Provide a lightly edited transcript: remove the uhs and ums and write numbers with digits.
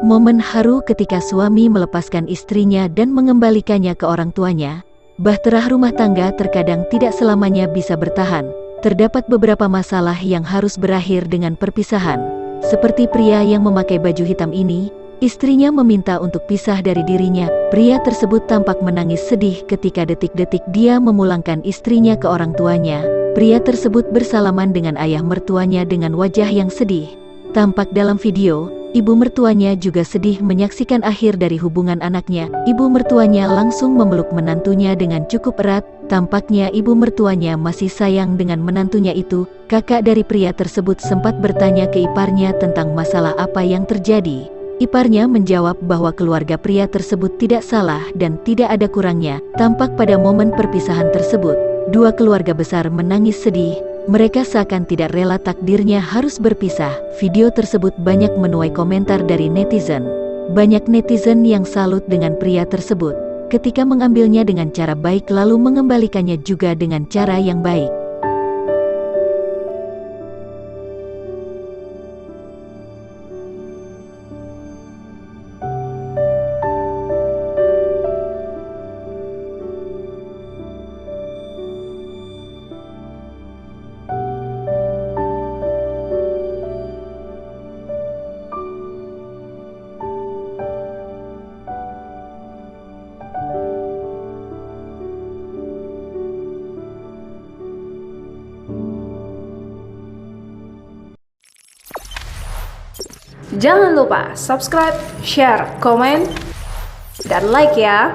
Momen haru ketika suami melepaskan istrinya dan mengembalikannya ke orang tuanya. Bahtera rumah tangga terkadang tidak selamanya bisa bertahan. Terdapat beberapa masalah yang harus berakhir dengan perpisahan. Seperti pria yang memakai baju hitam ini, istrinya meminta untuk pisah dari dirinya. Pria tersebut tampak menangis sedih ketika detik-detik dia memulangkan istrinya ke orang tuanya. Pria tersebut bersalaman dengan ayah mertuanya dengan wajah yang sedih. Tampak dalam video, ibu mertuanya juga sedih menyaksikan akhir dari hubungan anaknya. Ibu mertuanya langsung memeluk menantunya dengan cukup erat. Tampaknya ibu mertuanya masih sayang dengan menantunya itu. Kakak dari pria tersebut sempat bertanya ke iparnya tentang masalah apa yang terjadi. Iparnya menjawab bahwa keluarga pria tersebut tidak salah dan tidak ada kurangnya. Tampak pada momen perpisahan tersebut, dua keluarga besar menangis sedih. Mereka seakan tidak rela takdirnya harus berpisah. Video tersebut banyak menuai komentar dari netizen. Banyak netizen yang salut dengan pria tersebut ketika mengambilnya dengan cara baik lalu mengembalikannya juga dengan cara yang baik. Jangan lupa subscribe, share, komen, dan like ya.